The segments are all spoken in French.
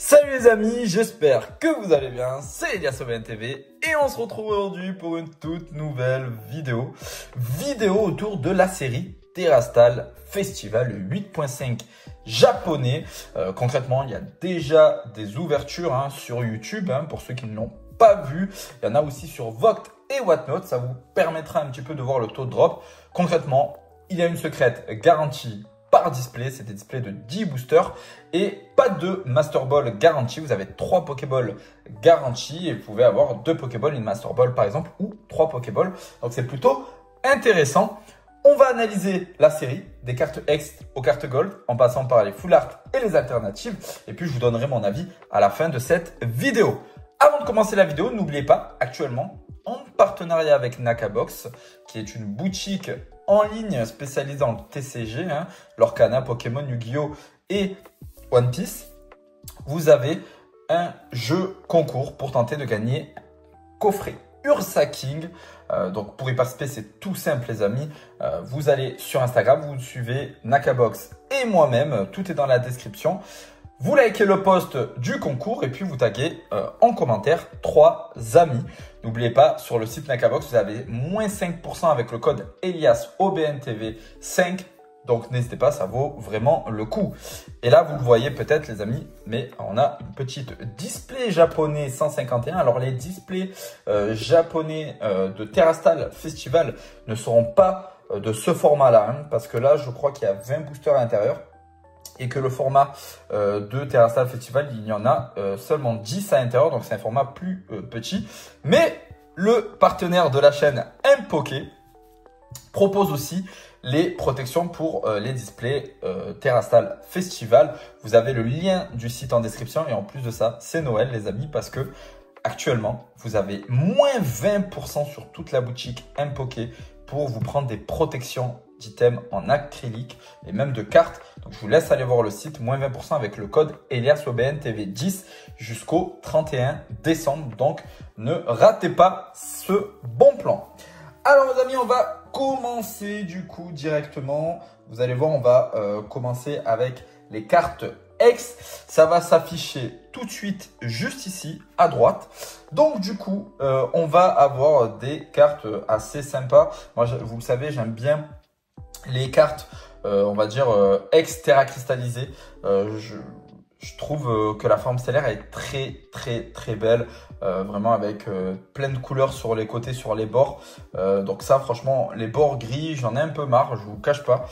Salut les amis, j'espère que vous allez bien, c'est Elias TV et on se retrouve aujourd'hui pour une toute nouvelle vidéo autour de la série Terastal Festival 8.5 japonais. Concrètement, il y a déjà des ouvertures sur YouTube pour ceux qui ne l'ont pas vu. Il y en a aussi sur Vogt et Whatnot, ça vous permettra un petit peu de voir le taux de drop. Concrètement, il y a une secrète garantie par display, c'est des displays de 10 boosters et pas de Master Ball garantie. Vous avez 3 Pokéballs garantis et vous pouvez avoir 2 Pokéballs, une Master Ball par exemple ou 3 Pokéballs. Donc c'est plutôt intéressant. On va analyser la série des cartes X aux cartes Gold en passant par les Full Art et les alternatives. Et puis je vous donnerai mon avis à la fin de cette vidéo. Avant de commencer la vidéo, n'oubliez pas, actuellement, en partenariat avec Nakabox, qui est une boutique en ligne spécialisée dans le TCG, Lorcana, Pokémon, Yu-Gi-Oh! Et One Piece, vous avez un jeu concours pour tenter de gagner coffret Ursa King. Donc pour y participer, c'est tout simple les amis. Vous allez sur Instagram, vous suivez Nakabox et moi-même, tout est dans la description. Vous likez le post du concours et puis vous taguez en commentaire 3 amis. N'oubliez pas, sur le site Nakabox, vous avez moins 5% avec le code EliasOBNTV5. Donc n'hésitez pas, ça vaut vraiment le coup. Et là, vous le voyez peut-être les amis, mais on a une petite display japonais 151. Alors les displays japonais de Terastal Festival ne seront pas de ce format-là. Parce que là, je crois qu'il y a 20 boosters à l'intérieur. Et que le format de Terastal Festival, il y en a seulement 10 à l'intérieur, donc c'est un format plus petit. Mais le partenaire de la chaîne Mpoké propose aussi les protections pour les displays Terastal Festival. Vous avez le lien du site en description et en plus de ça, c'est Noël les amis parce que actuellement, vous avez moins 20% sur toute la boutique Mpoké pour vous prendre des protections d'items en acrylique et même de cartes. Donc je vous laisse aller voir le site, moins 20% avec le code EliasOBNTV10 jusqu'au 31 décembre. Donc ne ratez pas ce bon plan. Alors les amis, on va commencer du coup directement. Vous allez voir, on va commencer avec les cartes X. Ça va s'afficher tout de suite juste ici à droite. Donc du coup, on va avoir des cartes assez sympas. Moi, vous le savez, j'aime bien les cartes, on va dire, X-Terra cristallisées. Je trouve que la forme stellaire est très belle. Vraiment avec plein de couleurs sur les côtés, sur les bords. Donc ça, franchement, les bords gris, j'en ai un peu marre, je vous cache pas.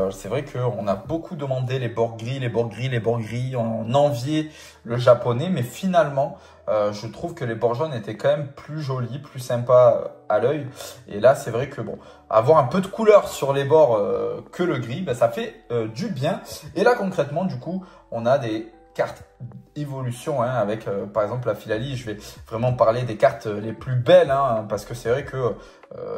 C'est vrai qu'on a beaucoup demandé les bords gris, les bords gris, les bords gris. On enviait le japonais, mais finalement, je trouve que les bords jaunes étaient quand même plus jolis, plus sympas à l'œil. Et là, c'est vrai que bon, avoir un peu de couleur sur les bords que le gris, ben, ça fait du bien. Et là, concrètement, du coup, on a des cartes évolution avec par exemple la Philalie. Je vais vraiment parler des cartes les plus belles parce que c'est vrai que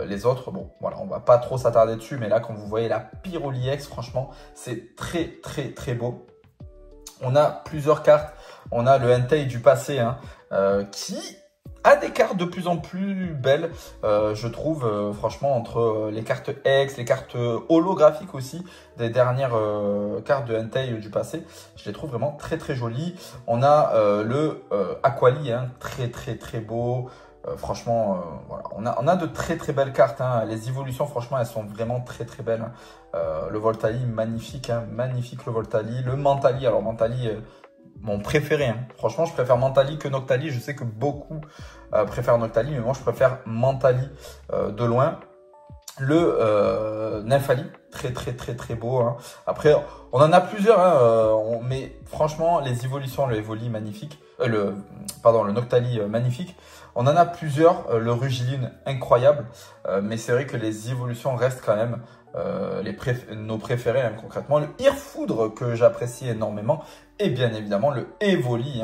les autres, bon voilà, on va pas trop s'attarder dessus, mais là quand vous voyez la Pyroli X, franchement c'est très beau. On a plusieurs cartes, on a le Entei du passé qui a des cartes de plus en plus belles, je trouve, franchement, entre les cartes X, les cartes holographiques aussi, des dernières cartes de Entei du passé, je les trouve vraiment très jolies. On a le Aquali, très beau. Franchement, voilà, on a de très belles cartes. Les évolutions, franchement, elles sont vraiment très belles. Le Voltali, magnifique, magnifique le Voltali. Le Mentali, alors Mentali, mon préféré. Franchement, je préfère Mentali que Noctali. Je sais que beaucoup préfèrent Noctali, mais moi, je préfère Mentali de loin. Le Nymphali, très beau. Après, on en a plusieurs, mais franchement, les évolutions, le Evoli, magnifique. Le Noctali, magnifique. On en a plusieurs. Le Rugiline, incroyable. Mais c'est vrai que les évolutions restent quand même nos préférés concrètement. Le Irfoudre que j'apprécie énormément et bien évidemment le Evoli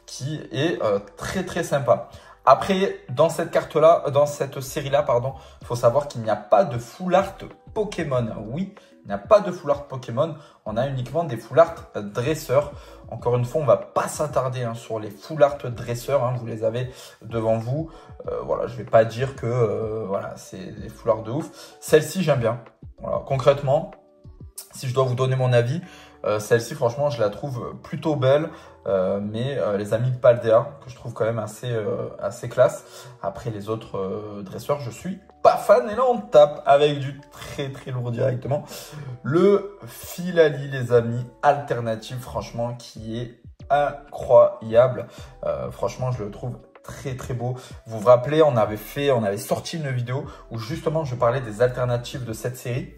qui est très sympa. Après, dans cette carte-là, dans cette série-là, pardon, il faut savoir qu'il n'y a pas de full art Pokémon. Oui, il n'y a pas de full art Pokémon. On a uniquement des full art dresseurs. Encore une fois, on ne va pas s'attarder sur les full art dresseurs. Vous les avez devant vous. Voilà, je ne vais pas dire que voilà, c'est des full art de ouf. Celle-ci, j'aime bien. Voilà, concrètement, si je dois vous donner mon avis, Celle-ci, franchement, je la trouve plutôt belle. Mais les amis Paldea, que je trouve quand même assez classe. Après les autres dresseurs, je suis pas fan. Et là, on tape avec du très lourd directement. Le Filali, les amis, alternative, franchement, qui est incroyable. Franchement, je le trouve très beau. Vous vous rappelez, on avait sorti une vidéo où justement je parlais des alternatives de cette série.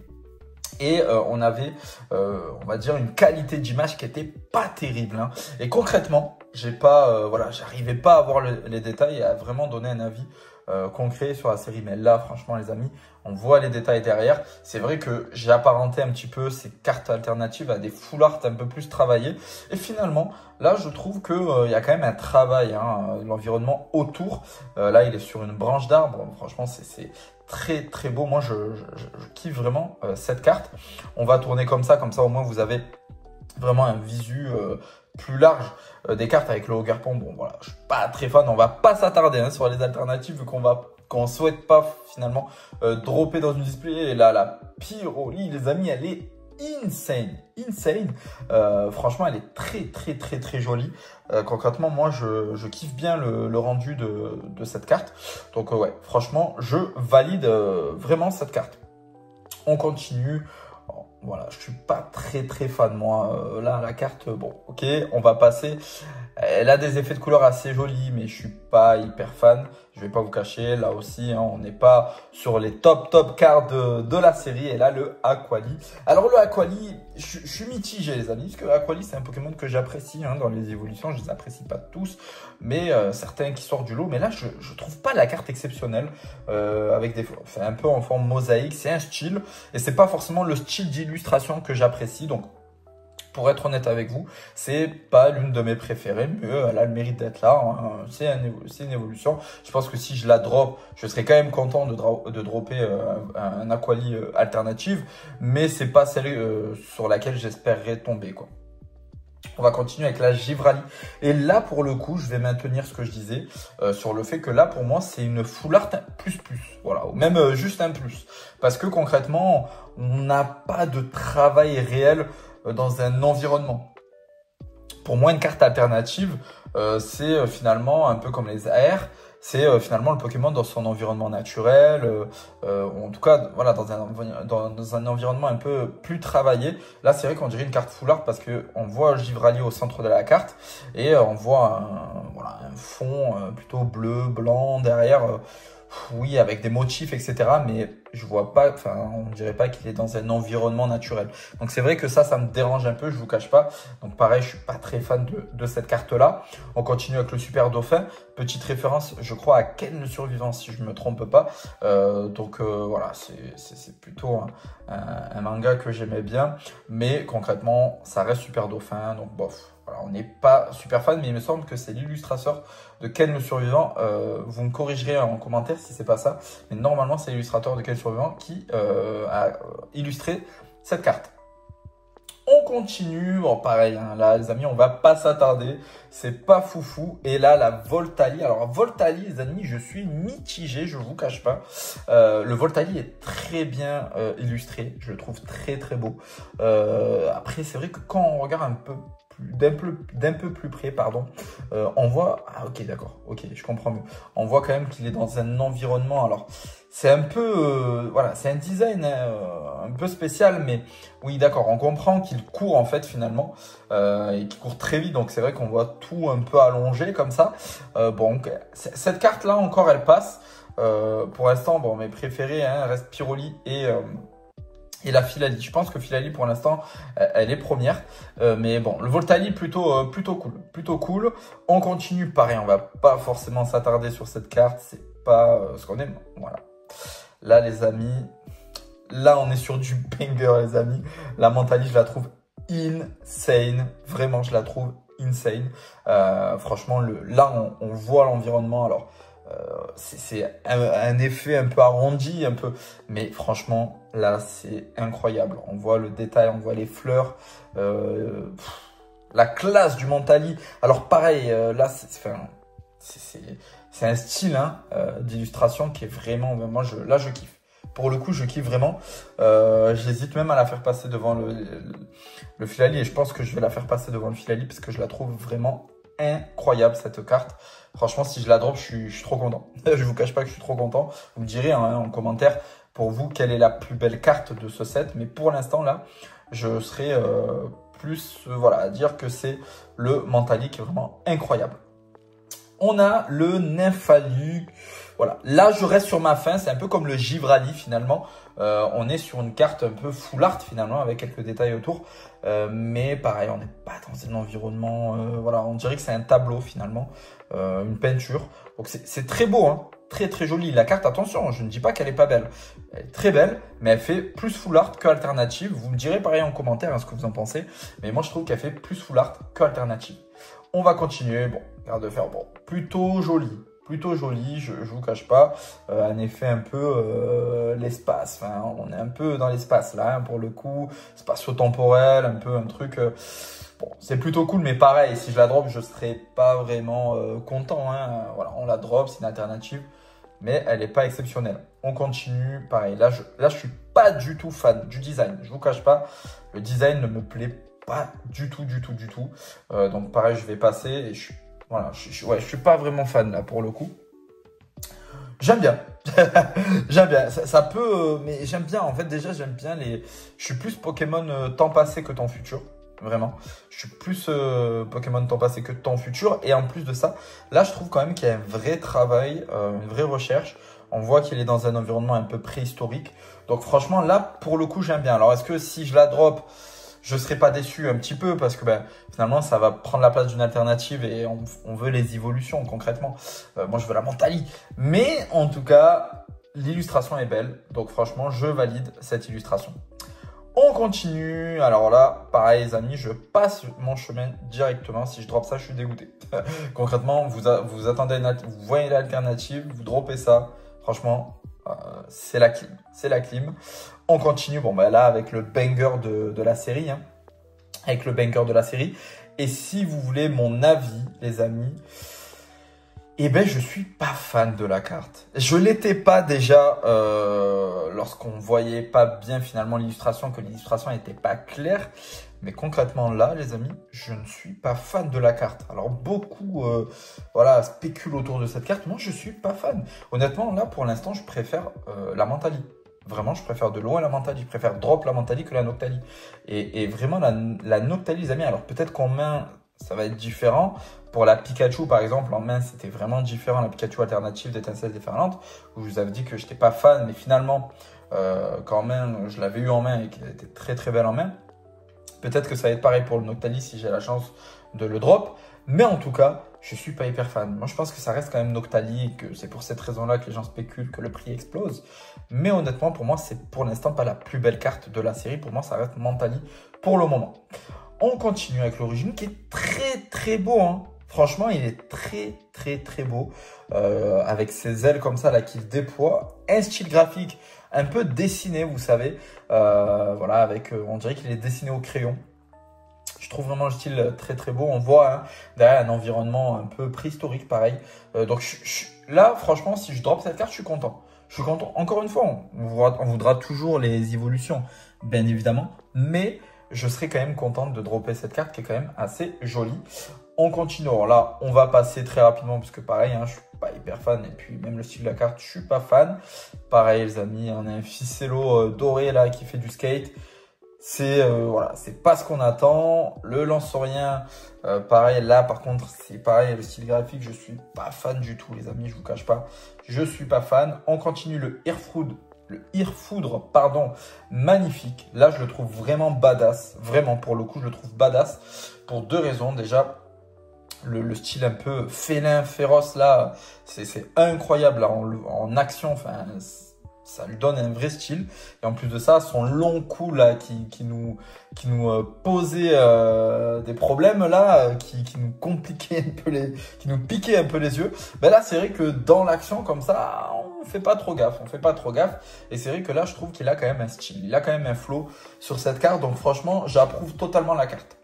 Et on avait, on va dire, une qualité d'image qui était pas terrible. Hein. Et concrètement, j'arrivais pas à voir les détails et à vraiment donner un avis concret sur la série. Mais là, franchement, les amis, on voit les détails derrière. C'est vrai que j'ai apparenté un petit peu ces cartes alternatives à des full art un peu plus travaillés. Et finalement, là, je trouve que y a quand même un travail, hein, l'environnement autour. Là, il est sur une branche d'arbre. Franchement, c'est très beau. Moi, je kiffe vraiment cette carte. On va tourner comme ça au moins vous avez vraiment un visu plus large des cartes avec le Hogarpon. Bon, voilà, je suis pas très fan. On va pas s'attarder hein, sur les alternatives vu qu'on souhaite pas finalement dropper dans une display. Et là, la Pyroli, les amis, elle est insane. Franchement, elle est très jolie. Concrètement, moi, je kiffe bien le rendu de cette carte. Donc, ouais, franchement, je valide vraiment cette carte. On continue. Bon, voilà, je suis pas très fan, moi. Là, la carte, bon, ok, on va passer. Elle a des effets de couleur assez jolis, mais je suis pas hyper fan. Je vais pas vous cacher, là aussi, hein, on n'est pas sur les top cards de la série. Et là, le Aquali. Alors, le Aquali, je suis mitigé, les amis, parce que Aquali, c'est un Pokémon que j'apprécie hein, dans les évolutions. Je les apprécie pas tous, mais certains qui sortent du lot. Mais là, je trouve pas la carte exceptionnelle, avec c'est un peu en forme mosaïque. C'est un style, et c'est pas forcément le style d'illustration que j'apprécie. Donc, pour être honnête avec vous, c'est pas l'une de mes préférées, mais elle a le mérite d'être là. Hein. C'est une évolution. Je pense que si je la drop, je serais quand même content de dropper un Aquali alternative, mais c'est pas celle sur laquelle j'espérerais tomber, quoi. On va continuer avec la Givrali. Et là, pour le coup, je vais maintenir ce que je disais sur le fait que là, pour moi, c'est une full art plus. Voilà, ou même juste un plus. Parce que concrètement, on n'a pas de travail réel dans un environnement. Pour moi, une carte alternative, c'est finalement un peu comme les AR. C'est finalement le Pokémon dans son environnement naturel, en tout cas voilà, dans un environnement un peu plus travaillé. Là, c'est vrai qu'on dirait une carte full art parce qu'on voit Givrali au centre de la carte et on voit un fond plutôt bleu, blanc derrière. Oui, avec des motifs, etc. Mais je vois pas, enfin, on dirait pas qu'il est dans un environnement naturel. Donc c'est vrai que ça me dérange un peu, je vous cache pas. Donc pareil, je suis pas très fan de cette carte-là. On continue avec le Super Dauphin. Petite référence, je crois, à Ken le Survivant, si je me trompe pas. Voilà, c'est plutôt un manga que j'aimais bien. Mais concrètement, ça reste Super Dauphin, donc bof. Voilà, on n'est pas super fan, mais il me semble que c'est l'illustrateur de Ken le Survivant. Vous me corrigerez en commentaire si c'est pas ça. Mais normalement, c'est l'illustrateur de Ken le Survivant qui a illustré cette carte. On continue. Bon, pareil, hein, là, les amis, on va pas s'attarder. C'est pas foufou. Et là, la Voltali. Alors, Voltali, les amis, je suis mitigé, je vous cache pas. Le Voltali est très bien illustré. Je le trouve très beau. Après, c'est vrai que quand on regarde d'un peu plus près, pardon, on voit, ah ok, d'accord, ok, je comprends mieux, on voit quand même qu'il est dans un environnement, alors c'est un peu, voilà, c'est un design un peu spécial, mais oui, d'accord, on comprend qu'il court en fait finalement, et qu'il court très vite, donc c'est vrai qu'on voit tout un peu allongé comme ça. Bon, cette carte là encore elle passe. Pour l'instant, bon, mes préférés hein, restent Pyroli et la Filali. Je pense que Filali, pour l'instant, elle est première. Mais bon, le Voltali, plutôt cool. On continue, pareil, on va pas forcément s'attarder sur cette carte. C'est pas ce qu'on aime. Voilà. Là, les amis, là, on est sur du banger, les amis. La Mentali, je la trouve insane. Vraiment, je la trouve insane. Franchement, là, on voit l'environnement. Alors, c'est un effet un peu arrondi, mais franchement là c'est incroyable. On voit le détail, on voit les fleurs, la classe du Mentali. Alors pareil, là c'est un style hein, d'illustration qui est vraiment, je kiffe. pour le coup, je kiffe vraiment. J'hésite même à la faire passer devant le Filali et je pense que je vais la faire passer devant le Filali parce que je la trouve vraiment incroyable cette carte. Franchement, si je la drop, je suis trop content. Je vous cache pas que je suis trop content. Vous me direz hein, en commentaire pour vous quelle est la plus belle carte de ce set. Mais pour l'instant là, je serai plus voilà, à dire que c'est le Mentali qui est vraiment incroyable. On a le Nymphaluc. Voilà, là je reste sur ma fin, c'est un peu comme le Givrali finalement. On est sur une carte un peu full art finalement avec quelques détails autour. Mais pareil, on n'est pas dans un environnement, voilà, on dirait que c'est un tableau finalement, une peinture. Donc c'est très beau, hein, très très joli. La carte, attention, je ne dis pas qu'elle est pas belle. Elle est très belle, mais elle fait plus full art que alternative. Vous me direz pareil en commentaire hein, ce que vous en pensez. Mais moi je trouve qu'elle fait plus full art que alternative. On va continuer, bon, garde de fer, bon, plutôt joli. Plutôt joli, je vous cache pas, un effet un peu l'espace, enfin, on est un peu dans l'espace là, hein, pour le coup, spatio-temporel, un peu un truc, bon, c'est plutôt cool, mais pareil, si je la drop, je serais pas vraiment content, hein, voilà, on la drop, c'est une alternative, mais elle n'est pas exceptionnelle. On continue, pareil, là je suis pas du tout fan du design, je vous cache pas, le design ne me plaît pas du tout, donc pareil, je vais passer et voilà, ouais, je suis pas vraiment fan là pour le coup. J'aime bien. J'aime bien. Ça peut, mais j'aime bien. En fait, déjà, j'aime bien les. Je suis plus Pokémon temps passé que temps futur. Vraiment. Je suis plus Pokémon temps passé que temps futur. Et en plus de ça, là, je trouve quand même qu'il y a un vrai travail, une vraie recherche. On voit qu'il est dans un environnement un peu préhistorique. Donc, franchement, là, pour le coup, j'aime bien. Alors, est-ce que si je la drop, je ne serais pas déçu un petit peu parce que ben, finalement, ça va prendre la place d'une alternative et on veut les évolutions concrètement. Moi, je veux la Mentali. Mais en tout cas, l'illustration est belle. Donc franchement, je valide cette illustration. On continue. Alors là, pareil les amis, je passe mon chemin directement. Si je drop ça, je suis dégoûté. Concrètement, vous attendez vous voyez l'alternative, vous droppez ça. Franchement, c'est la clim. C'est la clim. On continue, bon bah là avec le banger de la série, hein, avec le banger de la série. Et si vous voulez mon avis, les amis, eh ben je suis pas fan de la carte. Je l'étais pas déjà lorsqu'on voyait pas bien finalement l'illustration, que l'illustration n'était pas claire. Mais concrètement là, les amis, je ne suis pas fan de la carte. Alors beaucoup voilà, spéculent autour de cette carte. Moi, je suis pas fan. Honnêtement, là pour l'instant, je préfère la Mentali. Vraiment, je préfère de loin la Mentali. Je préfère drop la Mentali que la Noctali. Et vraiment, la Noctali, les amis, alors peut-être qu'en main, ça va être différent. Pour la Pikachu, par exemple, en main, c'était vraiment différent. La Pikachu alternative d'étincelles déferlantes, où je vous avais dit que je n'étais pas fan. Mais finalement, quand en main, je l'avais eu en main et qu'elle était très très belle en main. Peut-être que ça va être pareil pour le Noctali si j'ai la chance de le drop. Mais en tout cas, je ne suis pas hyper fan. Moi, je pense que ça reste quand même Noctali et que c'est pour cette raison-là que les gens spéculent que le prix explose. Mais honnêtement, pour moi, c'est pour l'instant pas la plus belle carte de la série. Pour moi, ça reste Mentali pour le moment. On continue avec l'origine qui est très très beau, hein. Franchement, il est très très très beau. Avec ses ailes comme ça là qui se déploient. Un style graphique un peu dessiné, vous savez. Voilà, avec, on dirait qu'il est dessiné au crayon. Je trouve vraiment le style très très beau. On voit hein, derrière un environnement un peu préhistorique, pareil. Donc là, franchement, si je drop cette carte, je suis content. Je suis content. Encore une fois, on voudra toujours les évolutions, bien évidemment. Mais je serai quand même contente de dropper cette carte qui est quand même assez jolie. On continue. Alors là, on va passer très rapidement parce que pareil, hein, je suis pas hyper fan. Et puis même le style de la carte, je suis pas fan. Pareil, les amis, on a un Ficello doré là qui fait du skate. C'est voilà, c'est pas ce qu'on attend. Le lance-rien, pareil, là par contre, c'est pareil, le style graphique, je suis pas fan du tout, les amis, je vous cache pas. Je suis pas fan. On continue le Irfoudre, pardon, magnifique. Là, je le trouve vraiment badass. Vraiment, pour le coup, je le trouve badass. Pour deux raisons. Déjà, le style un peu félin, féroce, là, c'est incroyable là, en action. Enfin, ça lui donne un vrai style. Et en plus de ça, son long cou là, qui nous posait des problèmes là, qui nous compliquait un peu qui nous piquait un peu les yeux. Ben là, c'est vrai que dans l'action comme ça, on fait pas trop gaffe. Et c'est vrai que là, je trouve qu'il a quand même un style. Il a quand même un flow sur cette carte. Donc franchement, j'approuve totalement la carte.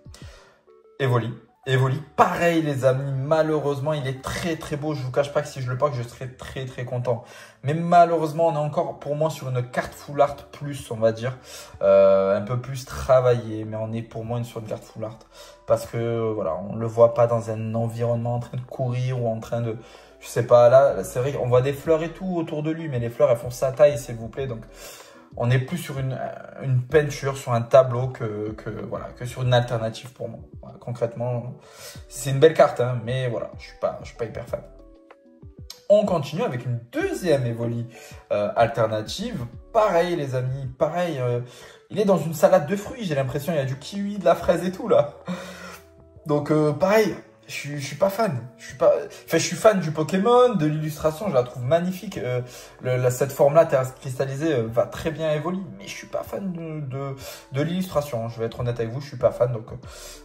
Evoli. Evoli, pareil les amis, malheureusement il est très très beau, je vous cache pas que si je le pack je serais très très content. Mais malheureusement on est encore pour moi sur une carte full art plus, on va dire, un peu plus travaillée, mais on est pour moi sur une carte full art. Parce que voilà, on le voit pas dans un environnement en train de courir ou en train de, je sais pas, là c'est vrai qu'on voit des fleurs et tout autour de lui, mais les fleurs elles font sa taille s'il vous plaît, donc... On est plus sur une peinture, sur un tableau que sur une alternative pour moi. Voilà, concrètement, c'est une belle carte, hein, mais voilà, je suis pas hyper fan. On continue avec une deuxième Evoli alternative. Pareil les amis, pareil. Il est dans une salade de fruits, j'ai l'impression. Il y a du kiwi, de la fraise et tout là. Donc pareil. Je suis pas fan. Je suis fan du Pokémon, de l'illustration, je la trouve magnifique. Cette forme-là, terre cristallisée, va très bien évoluer. Mais je suis pas fan de l'illustration. Je vais être honnête avec vous, je suis pas fan. Donc,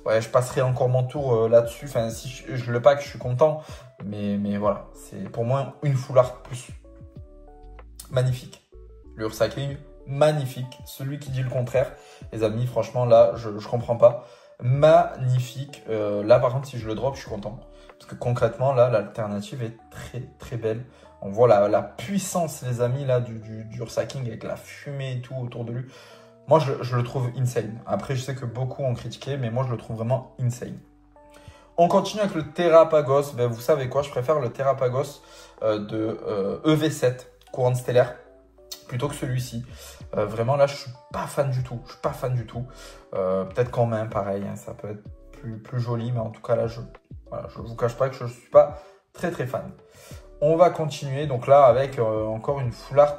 ouais, je passerai encore mon tour là-dessus. Enfin, si je le pack, je suis content. Mais voilà, c'est pour moi une full art plus. Magnifique. Le recycling, magnifique. Celui qui dit le contraire, les amis, franchement, là, je comprends pas. Magnifique. Là par contre si je le drop je suis content parce que concrètement là l'alternative est très belle. On voit la puissance les amis là du recycling avec la fumée et tout autour de lui. Moi je le trouve insane. Après je sais que beaucoup ont critiqué mais moi je le trouve vraiment insane. On continue avec le Terrapagos. Ben, vous savez quoi, je préfère le Terrapagos de EV7 courante stellaire plutôt que celui-ci. Vraiment là je suis pas fan du tout. Je suis pas fan du tout. Peut-être qu'en main pareil, hein, ça peut être plus joli, mais en tout cas là je vous cache pas que je suis pas très fan. On va continuer donc là avec encore une full art,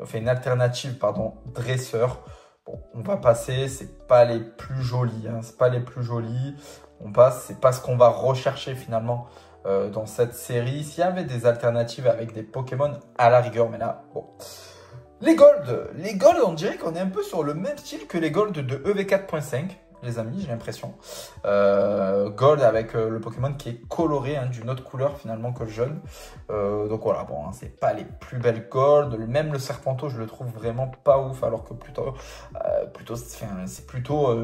enfin une alternative pardon, dresseur. Bon, on va passer, c'est pas les plus jolis, hein, c'est pas les plus jolis. On passe, c'est pas ce qu'on va rechercher finalement dans cette série. S'il y avait des alternatives avec des Pokémon à la rigueur, mais là bon. Les Gold, on dirait qu'on est un peu sur le même style que les Gold de EV4.5, les amis, j'ai l'impression. Gold avec le Pokémon qui est coloré hein, d'une autre couleur finalement que le jaune. Donc voilà, bon, hein, c'est pas les plus belles Gold. Même le Serpenteau, je le trouve vraiment pas ouf, alors que c'est plutôt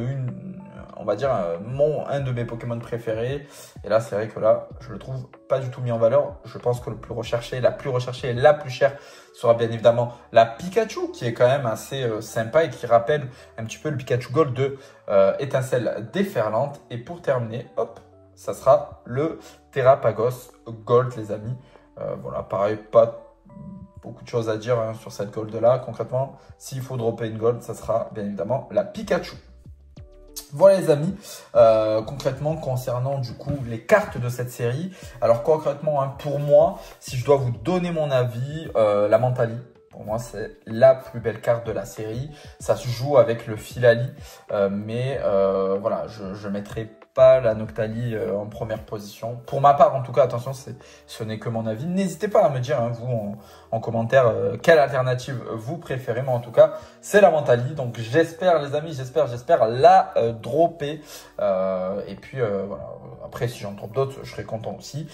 on va dire, un de mes Pokémon préférés. Et là, c'est vrai que là, je le trouve pas du tout mis en valeur. Je pense que la plus recherchée et la plus chère sera bien évidemment la Pikachu, qui est quand même assez sympa et qui rappelle un petit peu le Pikachu Gold de Étincelle déferlante. Et pour terminer, hop, ça sera le Terrapagos Gold, les amis. Voilà, pareil, pas beaucoup de choses à dire hein, sur cette Gold là. Concrètement, s'il faut dropper une Gold, ça sera bien évidemment la Pikachu. Voilà les amis, concrètement concernant du coup les cartes de cette série. Alors concrètement hein, pour moi, si je dois vous donner mon avis, la Mentali, pour moi c'est la plus belle carte de la série. Ça se joue avec le Filali, mais voilà, je mettrai pas la Noctali en première position. Pour ma part en tout cas, attention, ce n'est que mon avis. N'hésitez pas à me dire, hein, vous en commentaire, quelle alternative vous préférez. Mais en tout cas, c'est la Mentali. Donc j'espère les amis, j'espère la dropper. Et puis voilà, après si j'en trouve d'autres, je serai content aussi.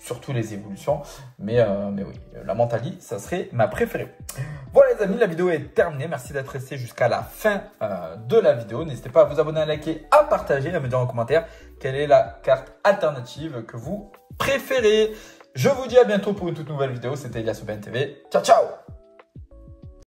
Surtout les évolutions. Mais oui, la Mentali, ça serait ma préférée. Voilà les amis, la vidéo est terminée. Merci d'être resté jusqu'à la fin de la vidéo. N'hésitez pas à vous abonner, à liker, à partager, à me dire en commentaire quelle est la carte alternative que vous préférez. Je vous dis à bientôt pour une toute nouvelle vidéo. C'était Elias Aubin TV. Ciao, ciao!